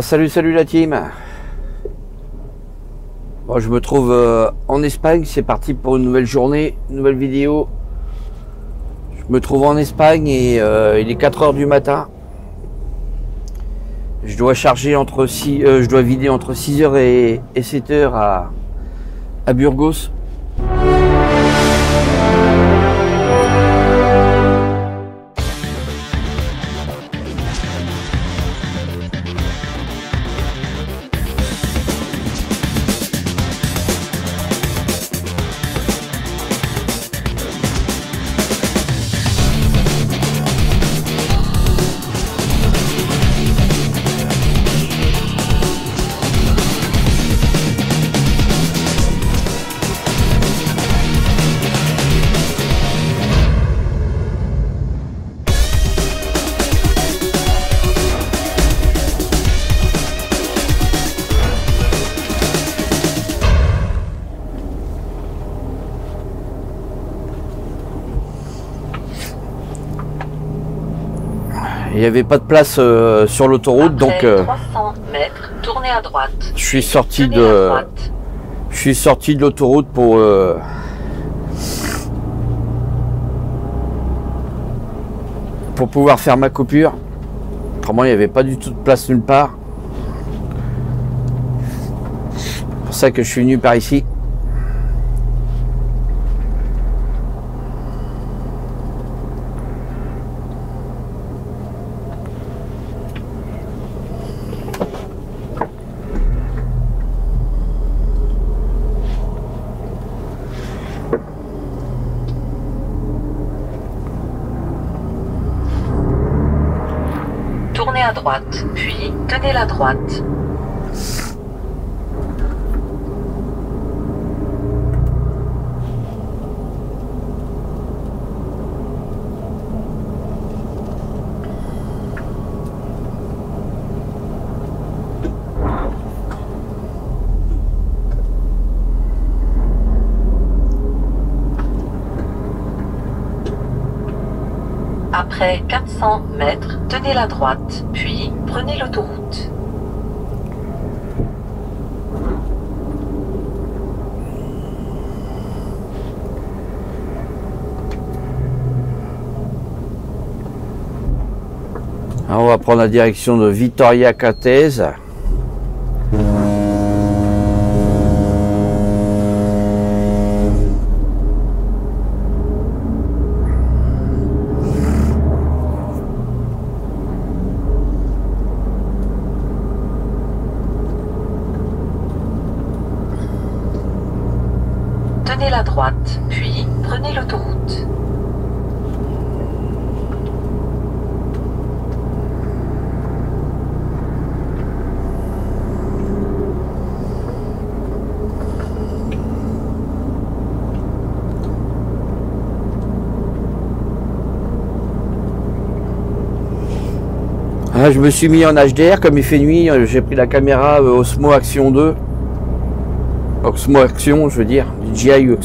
Bon, salut la team. Bon, je me trouve en Espagne, c'est parti pour une nouvelle journée, une nouvelle vidéo. Je me trouve en Espagne et il est 4 heures du matin. Je dois charger je dois vider entre 6 heures et 7 heures à Burgos. Il n'y avait pas de place sur l'autoroute, donc 300 mètres, tournez à droite. je suis sorti de l'autoroute pour pouvoir faire ma coupure. Autrement, il n'y avait pas du tout de place nulle part. C'est pour ça que je suis venu par ici. Tournez à droite, puis tenez la droite. Après 400 mètres, tenez la droite, puis prenez l'autoroute. Alors, on va prendre la direction de Vitoria-Gasteiz. Tenez la droite, puis prenez l'autoroute. Ah, je me suis mis en HDR, comme il fait nuit, j'ai pris la caméra Osmo Action 2. Osmo Action, je veux dire, DJI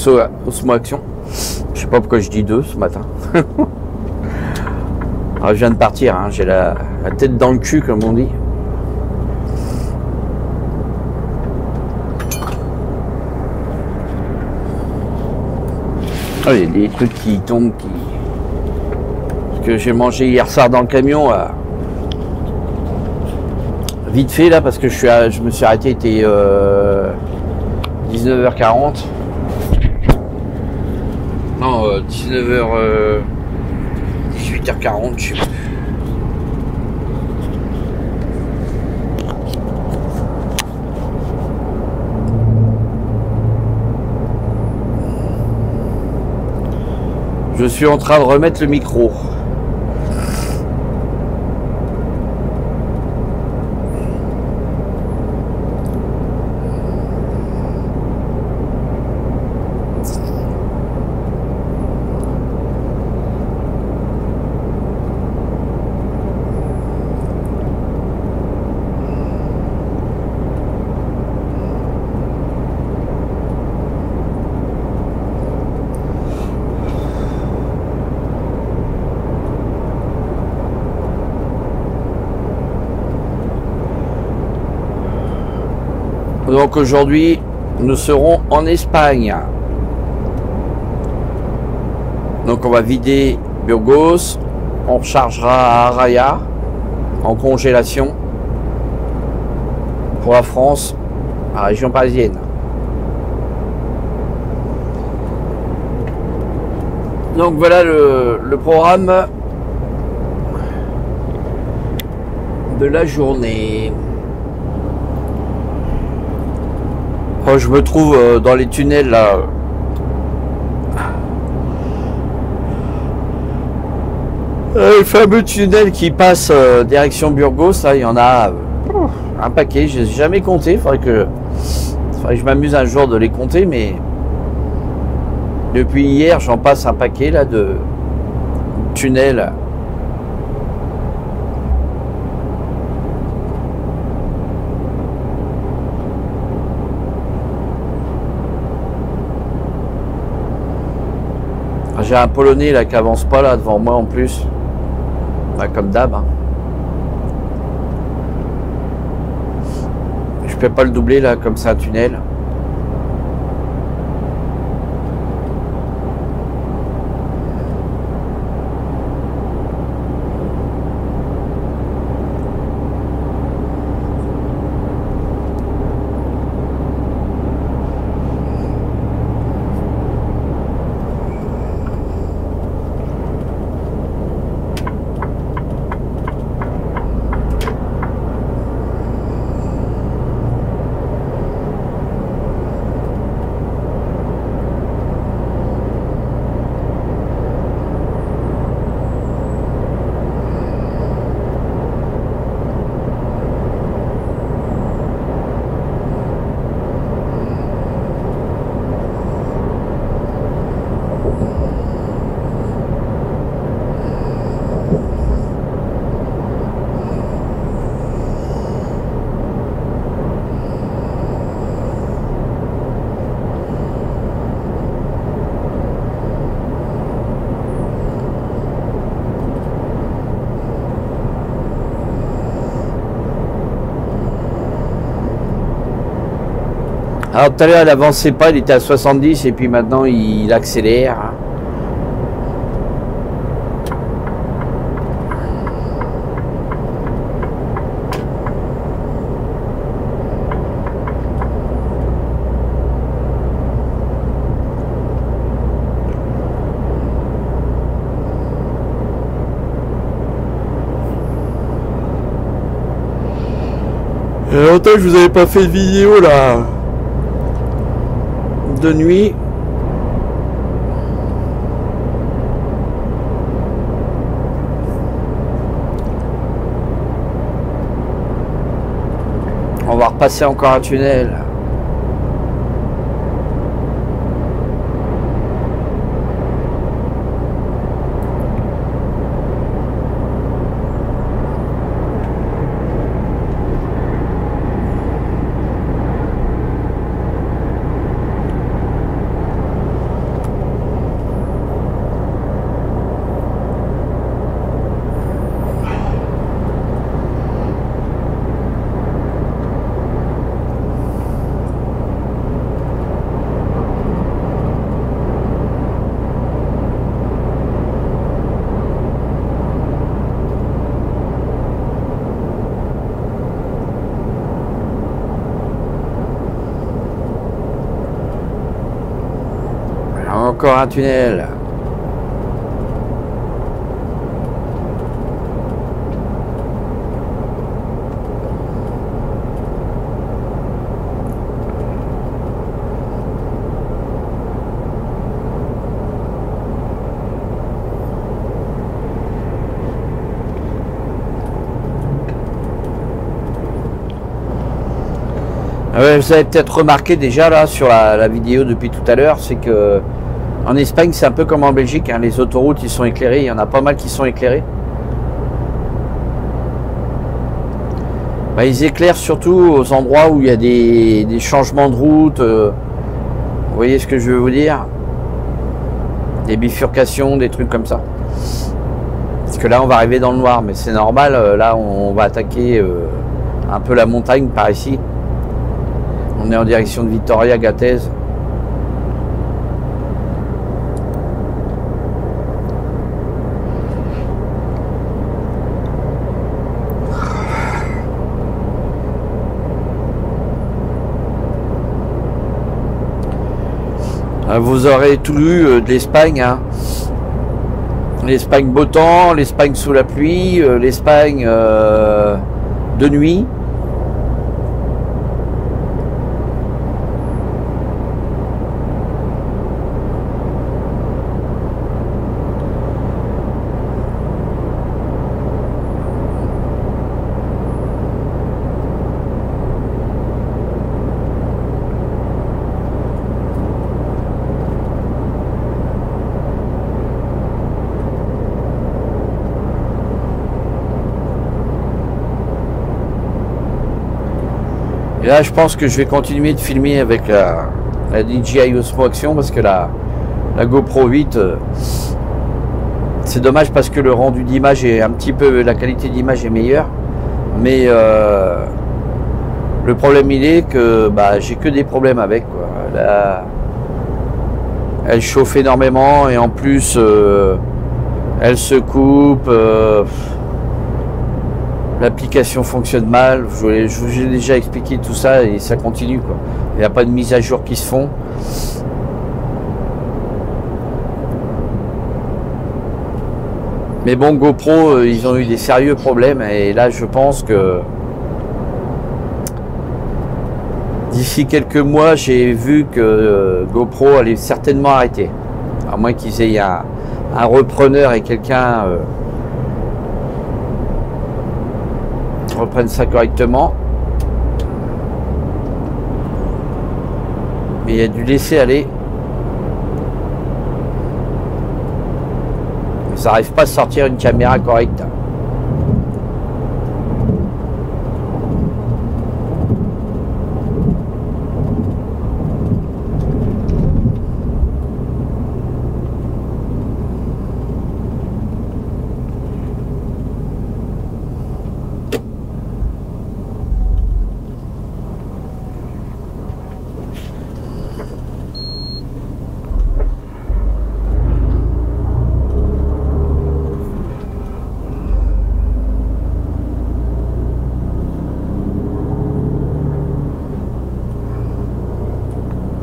Osmo Action. Je sais pas pourquoi je dis 2 ce matin. Alors, je viens de partir, hein, j'ai la tête dans le cul, comme on dit. Oh, il y a des trucs qui tombent, Parce que j'ai mangé hier soir dans le camion. Vite fait là, parce que je me suis arrêté, il était 19h40. Non, 19h... 18h40, je sais plus. Je suis en train de remettre le micro. Donc aujourd'hui, nous serons en Espagne. Donc on va vider Burgos, on rechargera à Araya en congélation pour la France, la région parisienne. Donc voilà le programme de la journée. Oh, je me trouve dans les tunnels là. Le fameux tunnel qui passe direction Burgos, là, il y en a un paquet, je n'ai jamais compté. Il faudrait que je m'amuse un jour de les compter, mais depuis hier, j'en passe un paquet là de tunnels. J'ai un Polonais là qui avance pas là devant moi en plus. Bah, comme d'hab. Hein. Je peux pas le doubler là comme c'est un tunnel. Alors tout à l'heure il avançait pas, il était à 70 et puis maintenant il accélère. Il y a longtemps que je vous avais pas fait de vidéo là. De nuit. On va repasser encore un tunnel. Encore un tunnel. Vous avez peut-être remarqué déjà là sur la vidéo depuis tout à l'heure, c'est que en Espagne c'est un peu comme en Belgique, hein, les autoroutes ils sont éclairées, il y en a pas mal qui sont éclairées. Bah, ils éclairent surtout aux endroits où il y a des changements de route, vous voyez ce que je veux vous dire, des bifurcations, des trucs comme ça. Parce que là on va arriver dans le noir, mais c'est normal, là on va attaquer un peu la montagne par ici. On est en direction de Vitoria Gasteiz. Vous aurez tout lu de l'Espagne, hein. L'Espagne beau temps, l'Espagne sous la pluie, l'Espagne de nuit. Et là, je pense que je vais continuer de filmer avec la DJI Osmo Action parce que la GoPro 8, c'est dommage parce que le rendu d'image est un petit peu, la qualité d'image est meilleure. Mais le problème il est que j'ai que des problèmes avec, quoi. Là, elle chauffe énormément et en plus elle se coupe. L'application fonctionne mal, je vous ai déjà expliqué tout ça et ça continue, quoi. Il n'y a pas de mise à jour qui se font. Mais bon, GoPro, ils ont eu des sérieux problèmes et là je pense que d'ici quelques mois, j'ai vu que GoPro allait certainement arrêter. À moins qu'ils aient un repreneur et quelqu'un reprenne ça correctement, mais il y a dû laisser aller. Ça n'arrive pas à sortir une caméra correcte.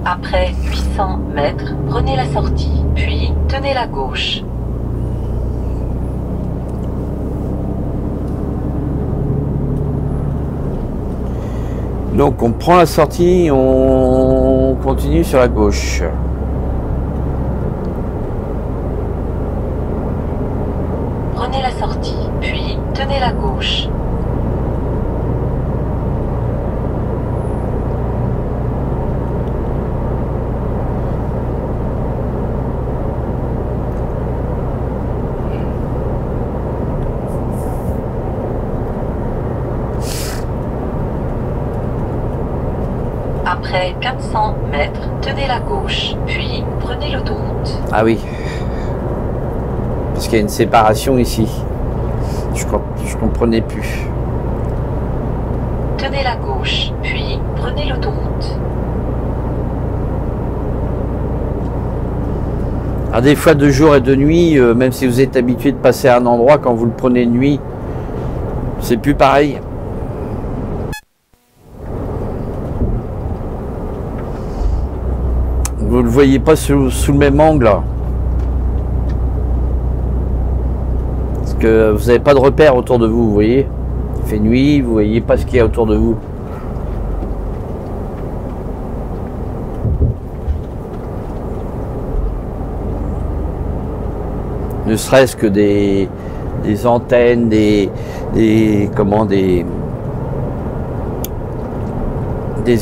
Après 800 mètres, prenez la sortie, puis tenez la gauche. Donc on prend la sortie, on continue sur la gauche. Prenez la sortie, puis tenez la gauche. Après 400 mètres, tenez la gauche, puis prenez l'autoroute. Ah oui. Parce qu'il y a une séparation ici. Je comprenais plus. Tenez la gauche, puis prenez l'autoroute. Alors des fois de jour et de nuit, même si vous êtes habitué de passer à un endroit, quand vous le prenez de nuit, c'est plus pareil. Vous ne le voyez pas sous le même angle. Parce que vous n'avez pas de repère autour de vous, vous voyez. Il fait nuit, vous ne voyez pas ce qu'il y a autour de vous. Ne serait-ce que des antennes, des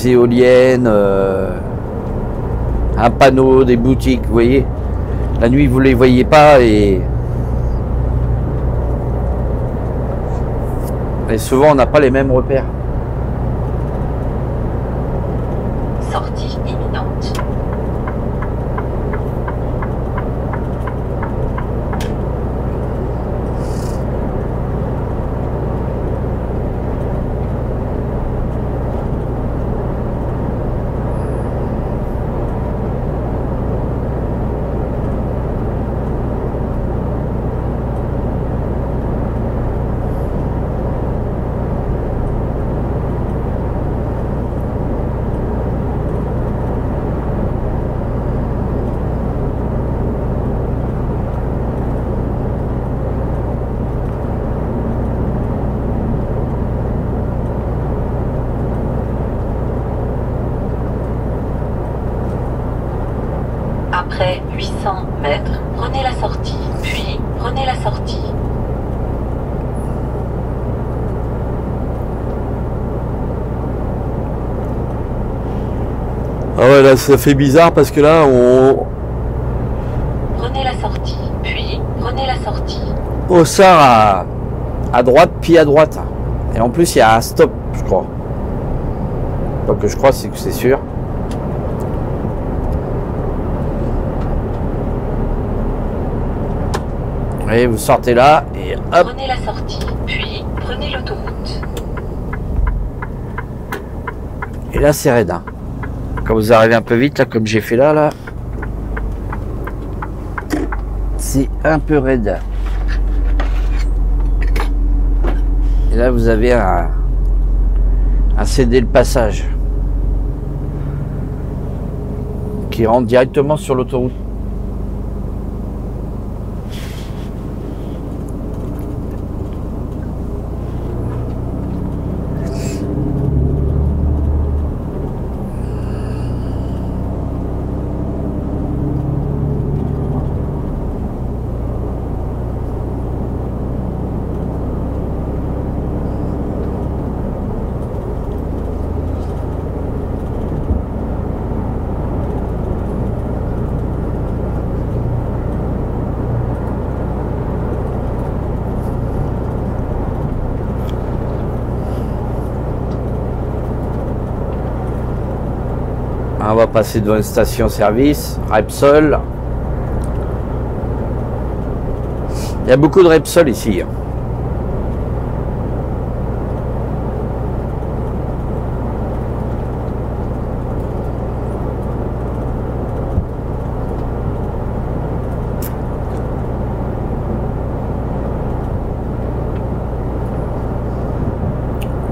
éoliennes, un panneau, des boutiques, vous voyez. La nuit, vous les voyez pas et souvent, on n'a pas les mêmes repères. Sortie imminente. mètres, prenez la sortie, puis prenez la sortie. Ah ouais, là ça fait bizarre parce que là Prenez la sortie, puis prenez la sortie. on sort à droite puis à droite. Et en plus il y a un stop, je crois. Donc je crois c'est que c'est sûr. Et vous sortez là et hop. Prenez la sortie, puis prenez l'autoroute. Et là c'est raide. Hein. Quand vous arrivez un peu vite là comme j'ai fait là, c'est un peu raide. Et là vous avez un céder le passage qui rentre directement sur l'autoroute. On va passer devant une station-service, Repsol. Il y a beaucoup de Repsol ici.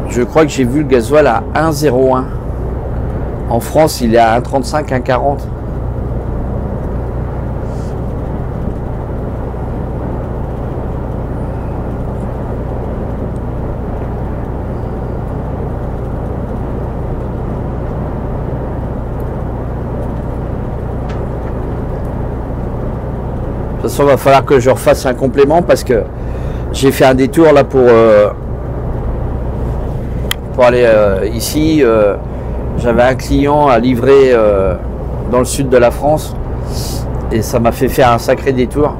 Je crois que j'ai vu le gasoil à 1,01. En France, il est à 1,35, 1,40. De toute façon, il va falloir que je refasse un complément parce que j'ai fait un détour là pour aller ici. J'avais un client à livrer dans le sud de la France et ça m'a fait faire un sacré détour.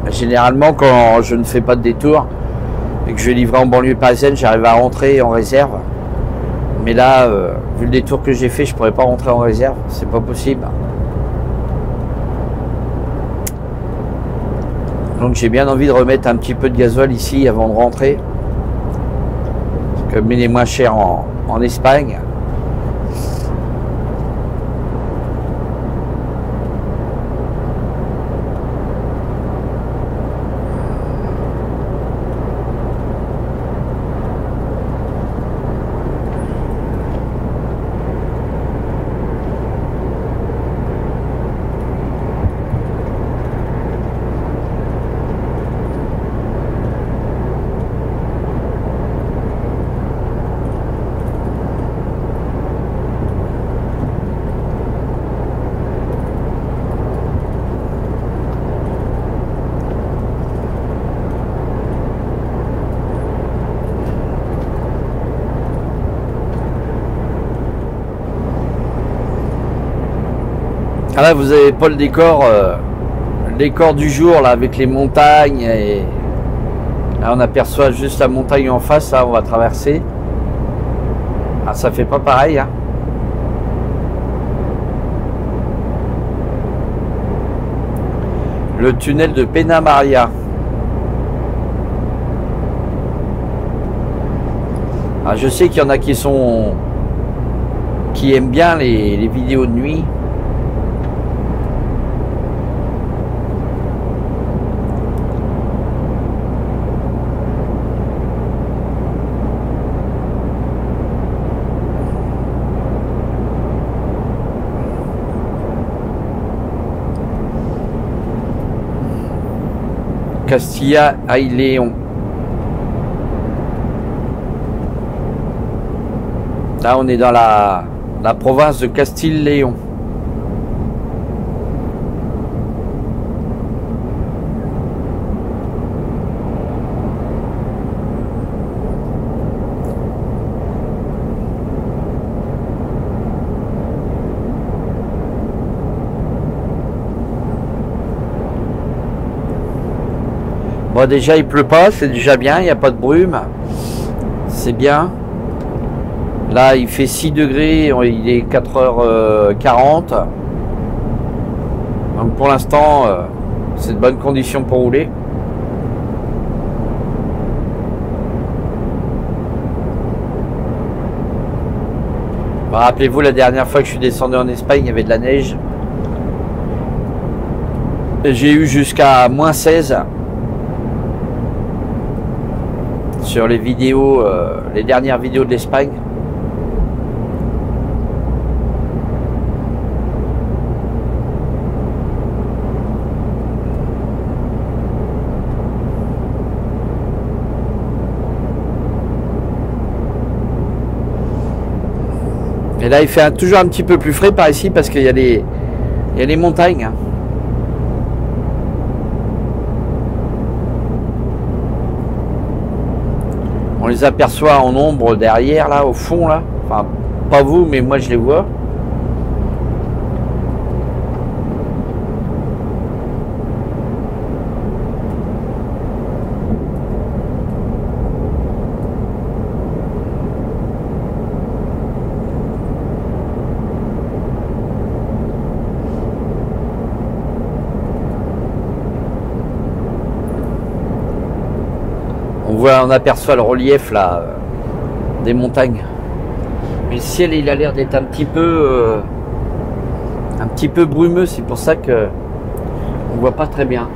Généralement, quand je ne fais pas de détour et que je vais livrer en banlieue parisienne, j'arrive à rentrer en réserve. Mais là, vu le détour que j'ai fait, je pourrais pas rentrer en réserve. C'est pas possible. Donc j'ai bien envie de remettre un petit peu de gasoil ici avant de rentrer. Comme il est moins cher en Espagne. Ah là, vous avez pas le décor du jour là avec les montagnes et là on aperçoit juste la montagne en face. Là on va traverser. Ah, ça fait pas pareil. Hein. Le tunnel de Penna Maria. Ah, je sais qu'il y en a qui aiment bien les vidéos de nuit. Castilla y León. Là, on est dans la province de Castille-Léon. Bon, déjà il pleut pas, c'est déjà bien, il n'y a pas de brume. C'est bien. Là il fait 6 degrés, il est 4h40. Donc pour l'instant c'est de bonnes conditions pour rouler. Rappelez-vous, la dernière fois que je suis descendu en Espagne, il y avait de la neige. J'ai eu jusqu'à -16 sur les vidéos, les dernières vidéos de l'Espagne. Et là, il fait toujours un petit peu plus frais par ici parce qu'il y a les montagnes. On les aperçoit en ombre derrière, là, au fond, là. Enfin, pas vous, mais moi, je les vois. On aperçoit le relief là des montagnes, mais le ciel il a l'air d'être un petit peu brumeux, c'est pour ça que on voit pas très bien.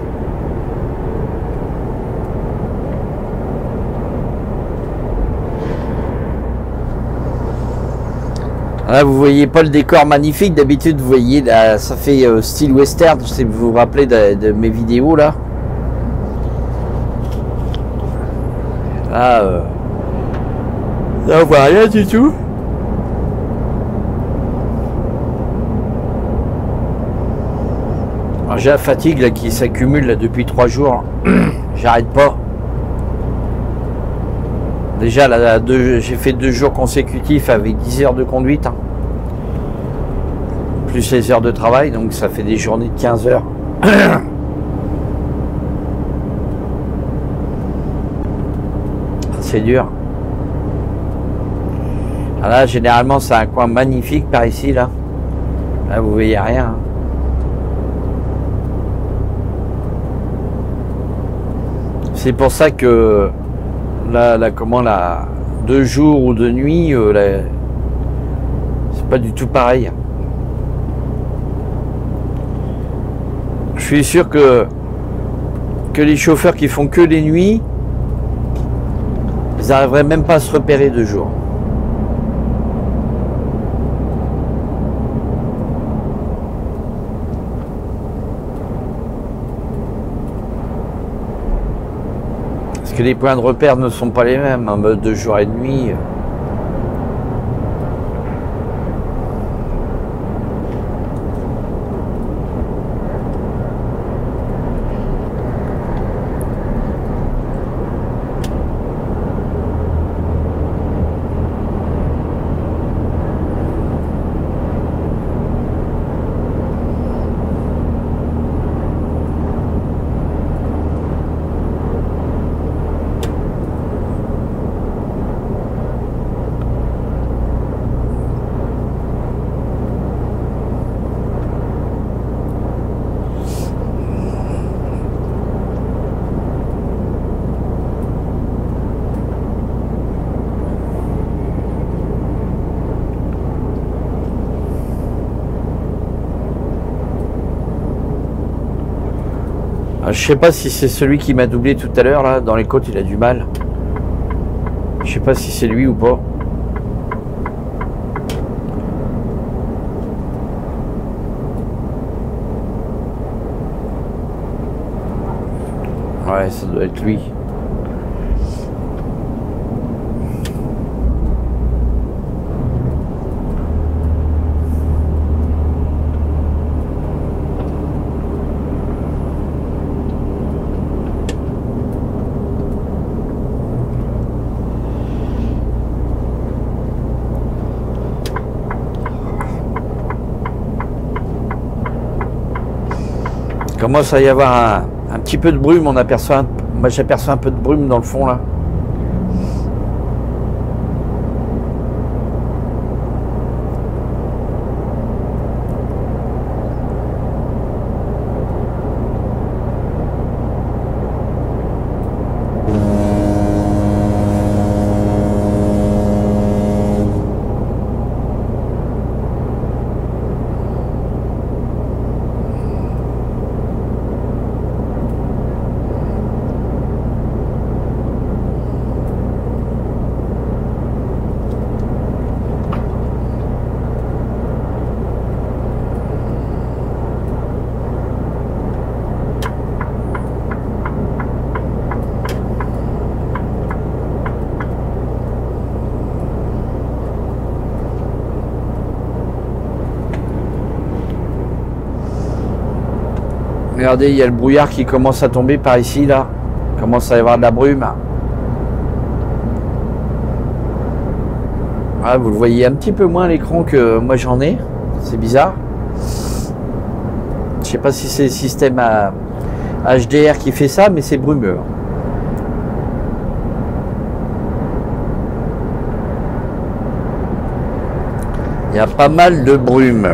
Là vous voyez pas le décor magnifique, d'habitude vous voyez là, ça fait style western, je sais que vous vous rappelez de mes vidéos là. Là, là on voit rien du tout. J'ai la fatigue là, qui s'accumule là, depuis 3 jours. J'arrête pas. Déjà là, j'ai fait 2 jours consécutifs avec 10 heures de conduite. Hein. Plus les heures de travail, donc ça fait des journées de 15 heures. C'est dur. Ah là, généralement, c'est un coin magnifique par ici, là. Là, vous voyez rien. Hein. C'est pour ça que là, 2 jours ou 2 nuits, c'est pas du tout pareil. Je suis sûr que les chauffeurs qui font que les nuits, ils n'arriveraient même pas à se repérer 2 jours. Parce que les points de repère ne sont pas les mêmes, en mode de jour et de nuit. Je sais pas si c'est celui qui m'a doublé tout à l'heure là, dans les côtes il a du mal. Je sais pas si c'est lui ou pas. Ouais, ça doit être lui. Commence à y avoir un petit peu de brume, on aperçoit Moi j'aperçois un peu de brume dans le fond là. Regardez, il y a le brouillard qui commence à tomber par ici, là. Il commence à y avoir de la brume. Ah, vous le voyez un petit peu moins à l'écran que moi j'en ai. C'est bizarre. Je sais pas si c'est le système HDR qui fait ça, mais c'est brumeux. Il y a pas mal de brume.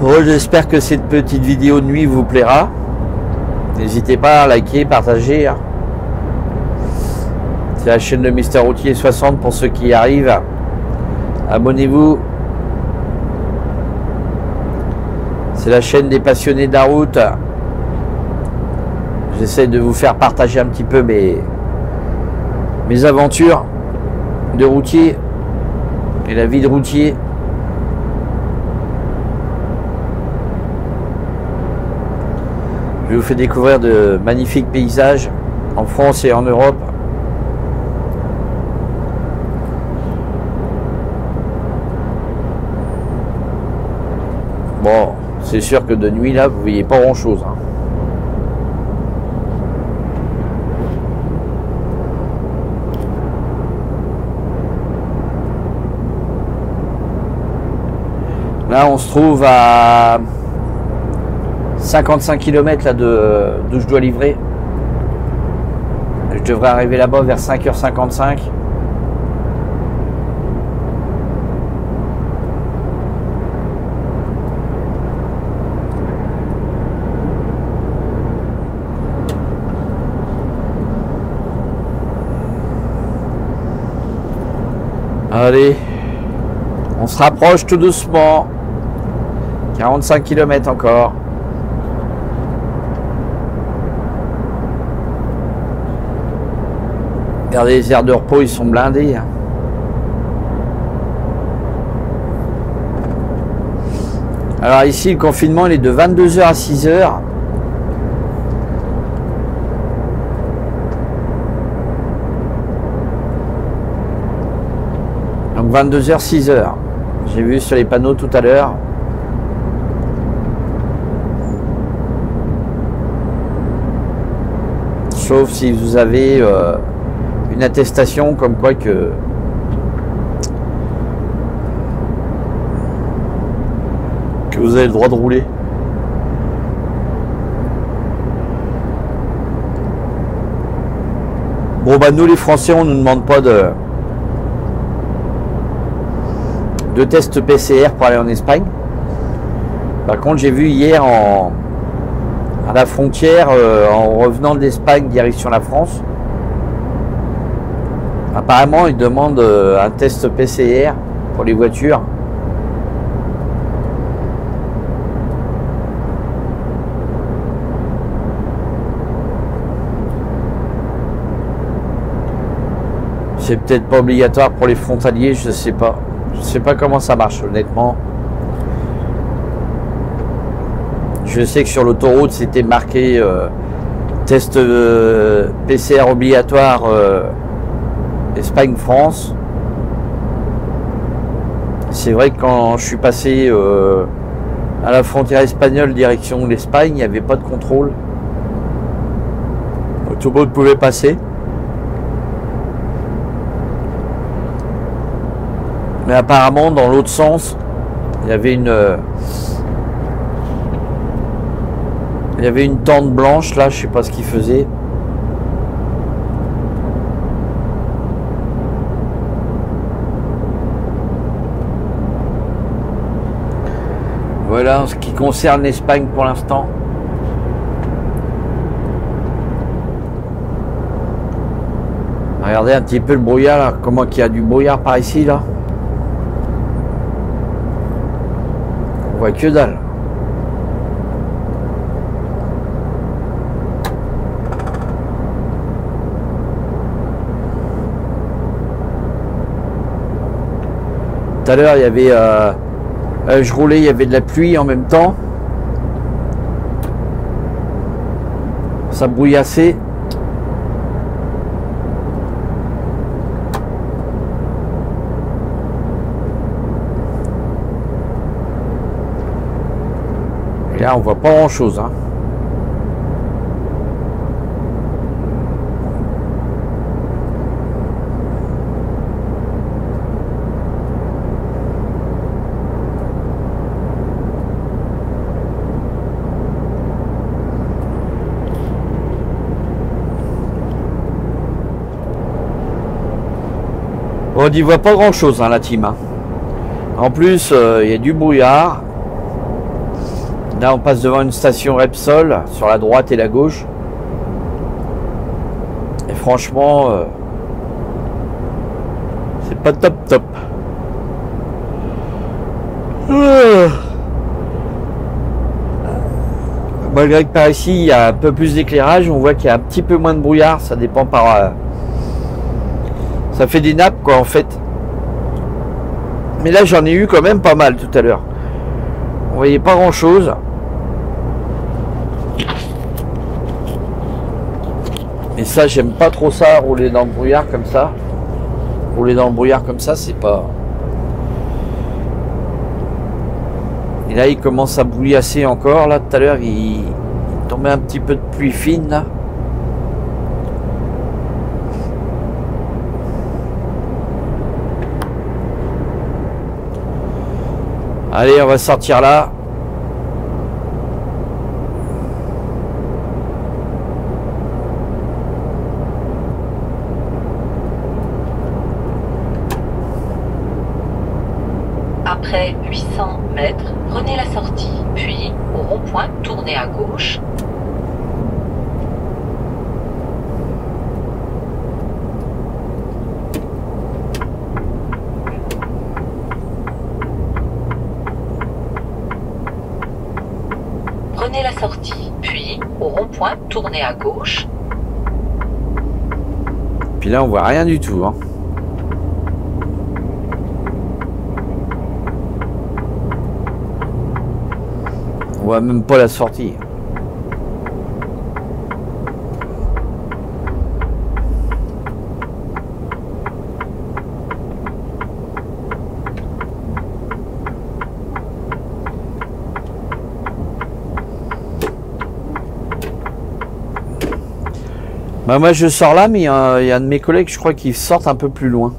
Bon, j'espère que cette petite vidéo de nuit vous plaira. N'hésitez pas à liker, partager. C'est la chaîne de Mister Routier 60 pour ceux qui y arrivent. Abonnez-vous. C'est la chaîne des passionnés de la route. J'essaie de vous faire partager un petit peu mes aventures de routier et la vie de routier. Je vous fais découvrir de magnifiques paysages en France et en Europe. Bon, c'est sûr que de nuit là, vous voyez pas grand chose. Là, on se trouve à 55 km là d'où je dois livrer. Je devrais arriver là-bas vers 5h55. Allez, on se rapproche tout doucement. 45 km encore. Regardez, les aires de repos, ils sont blindés. Alors ici, le confinement, il est de 22h à 6h. Donc 22h, 6h. J'ai vu sur les panneaux tout à l'heure. Sauf si vous avez une attestation comme quoi que vous avez le droit de rouler. Bon bah nous les Français, on ne nous demande pas de test PCR pour aller en Espagne. Par contre, j'ai vu hier à la frontière, en revenant d'Espagne direction la France, apparemment ils demandent un test PCR pour les voitures. C'est peut-être pas obligatoire pour les frontaliers, je sais pas. Je sais pas comment ça marche honnêtement. Je sais que sur l'autoroute c'était marqué test PCR obligatoire Espagne-France. C'est vrai que quand je suis passé à la frontière espagnole direction l'Espagne, il n'y avait pas de contrôle. Tout le monde pouvait passer. Mais apparemment, dans l'autre sens, il y avait une tente blanche là, je sais pas ce qu'il faisait. Voilà en ce qui concerne l'Espagne pour l'instant. Regardez un petit peu le brouillard là, comment qu'il y a du brouillard par ici là. On voit que dalle. Tout à l'heure il y avait je roulais, il y avait de la pluie en même temps. Ça brouillassait. Et là on voit pas grand chose hein. On n'y voit pas grand chose hein, la team hein. En plus il y a du brouillard. Là on passe devant une station Repsol sur la droite et la gauche. Et franchement c'est pas top. Malgré que par ici il y a un peu plus d'éclairage, on voit qu'il y a un petit peu moins de brouillard, ça dépend par... ça fait des nappes quoi en fait. Mais là j'en ai eu quand même pas mal tout à l'heure. On voyait pas grand chose. Et ça j'aime pas trop ça, rouler dans le brouillard comme ça. Rouler dans le brouillard comme ça c'est pas... Et là il commence à brouillasser encore. Là tout à l'heure il tombait un petit peu de pluie fine là. Allez, on va sortir là. Après 800 mètres, prenez la sortie, puis au rond-point, tournez à gauche. Prenez la sortie, puis au rond-point, tournez à gauche. Puis là, on voit rien du tout. Hein. On voit même pas la sortie. Bah moi je sors là, mais il y a un de mes collègues, je crois, qui sortent un peu plus loin.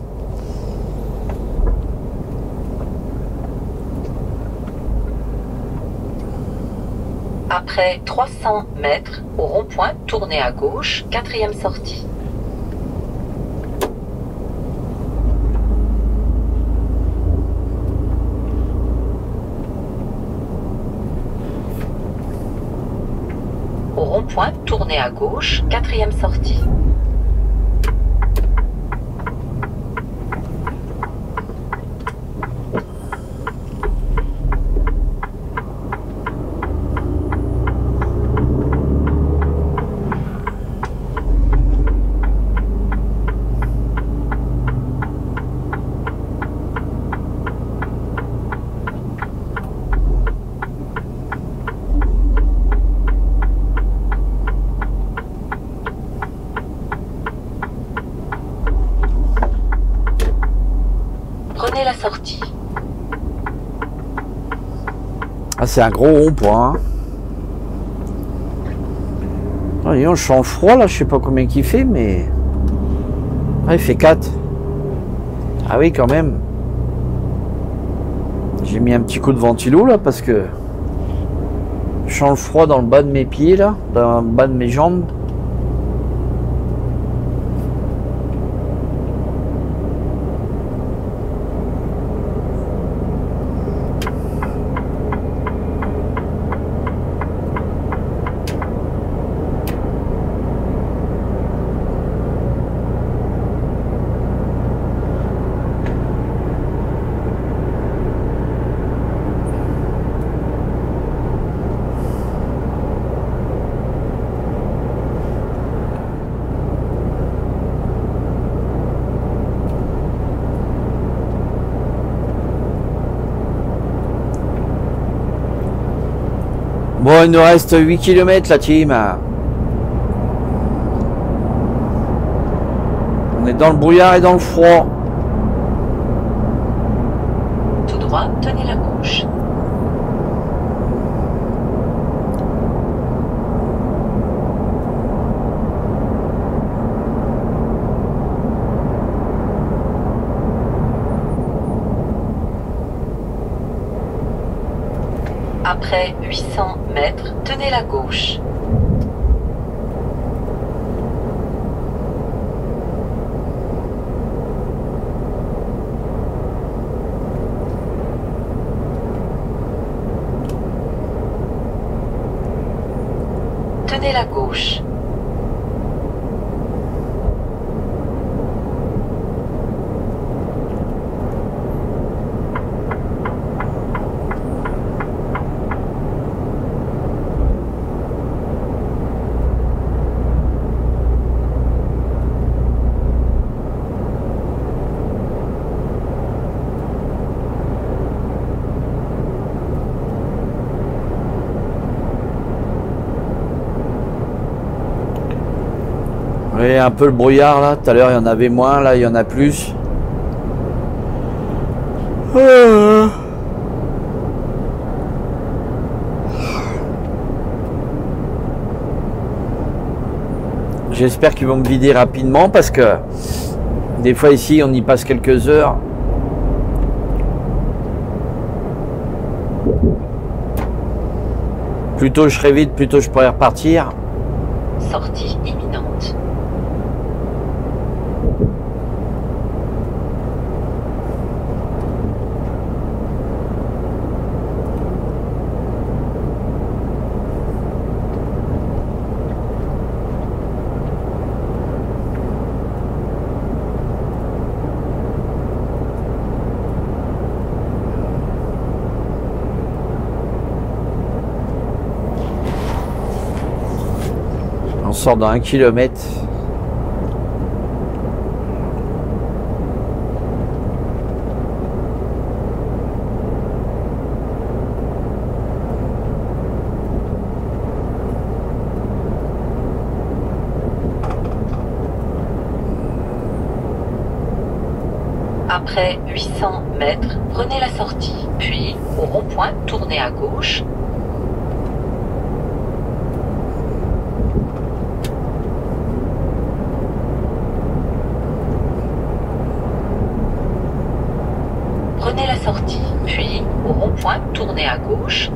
Après 300 mètres, au rond-point, tournez à gauche, quatrième sortie. Au rond-point, tournez à gauche, quatrième sortie. Prenez la sortie. Ah, c'est un gros rond-point. Ah, je sens froid là, je sais pas combien qu'il fait, mais... Ah, il fait 4. Ah oui, quand même. J'ai mis un petit coup de ventilo là parce que je sens le froid dans le bas de mes pieds là, dans le bas de mes jambes. Bon, il nous reste 8 km la team. On est dans le brouillard et dans le froid. Tout droit, tenez la gauche. Après 800 mètres, tenez la gauche. Tenez la gauche. Oui, un peu le brouillard là, tout à l'heure il y en avait moins, là il y en a plus. J'espère qu'ils vont me vider rapidement parce que des fois ici on y passe quelques heures. Plus tôt je serai vite, plus tôt je pourrai repartir. Sortie imminente. On sort dans 1 km. Après 800 mètres, prenez la sortie, puis au rond-point, tournez à gauche. Prenez la sortie, puis au rond-point, tournez à gauche.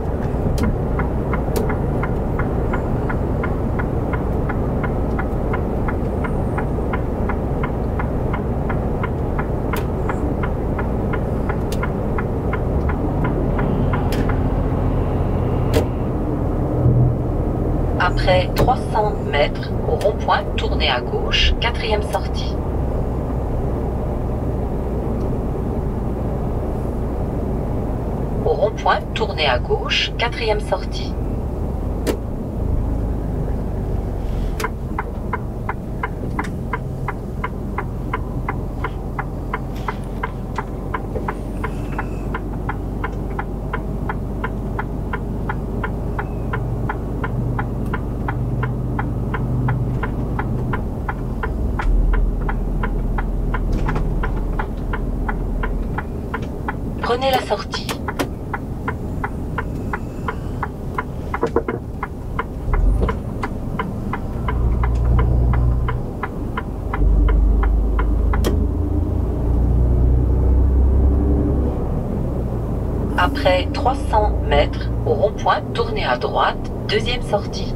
Après 300 mètres, au rond-point, tournez à gauche, 4e sortie. Au rond-point, tournez à gauche, 4e sortie. Prenez la sortie. Après 300 mètres, au rond-point, tournez à droite, deuxième sortie.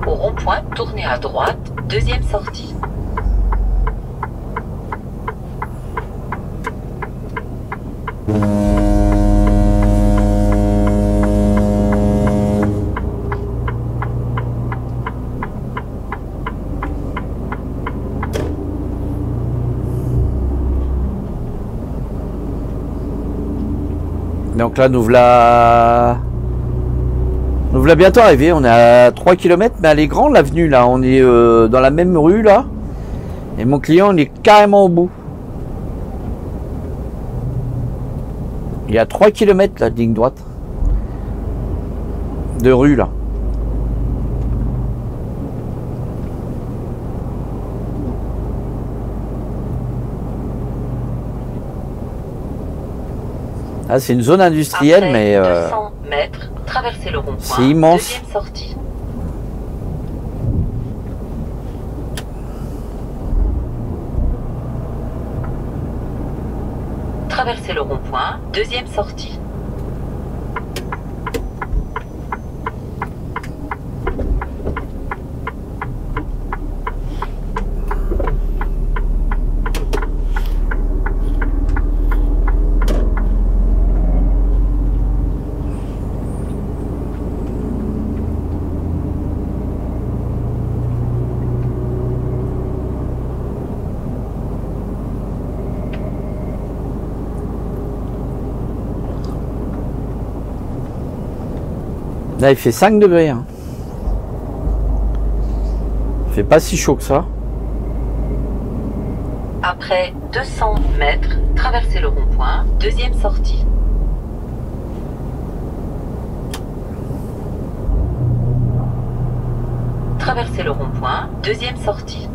Au rond-point, tournez à droite, deuxième sortie. Donc là, nous voilà bientôt arrivés. On est à 3 km, mais elle est grande l'avenue là. On est dans la même rue là. Et mon client, il est carrément au bout. Il y a 3 km la ligne droite. De rue là. Ah, c'est une zone industrielle. Après mais 200 mètres, traversez le rond-point. C'est immense. Deuxième sortie. Traversez le rond-point. Deuxième sortie. Là, il fait 5 degrés. Hein. Il fait pas si chaud que ça. Après 200 mètres, traversez le rond-point. Deuxième sortie. Traversez le rond-point. Deuxième sortie.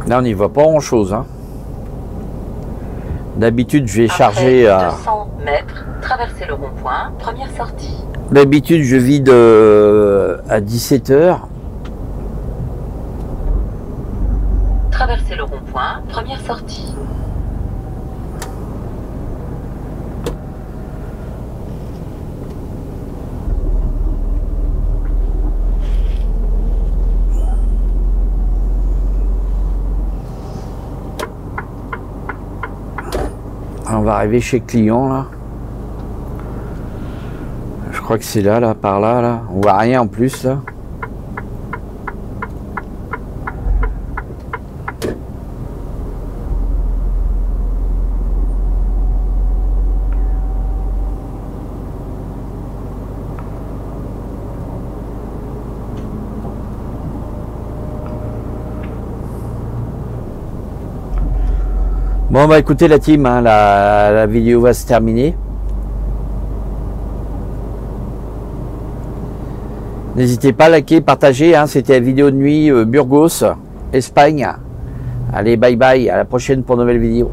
Là, on n'y voit pas grand chose. Hein. D'habitude, je vais Après charger à. 200 mètres, traversez le rond-point. Première sortie. D'habitude, je vide à 17 h. Traversez le rond-point. Première sortie. On va arriver chez le client là. Je crois que c'est là, par là, là. On voit rien en plus là. Bon bah écoutez la team, hein, la vidéo va se terminer. N'hésitez pas à liker, partager, hein, c'était la vidéo de nuit Burgos, Espagne. Allez bye bye, à la prochaine pour une nouvelle vidéo.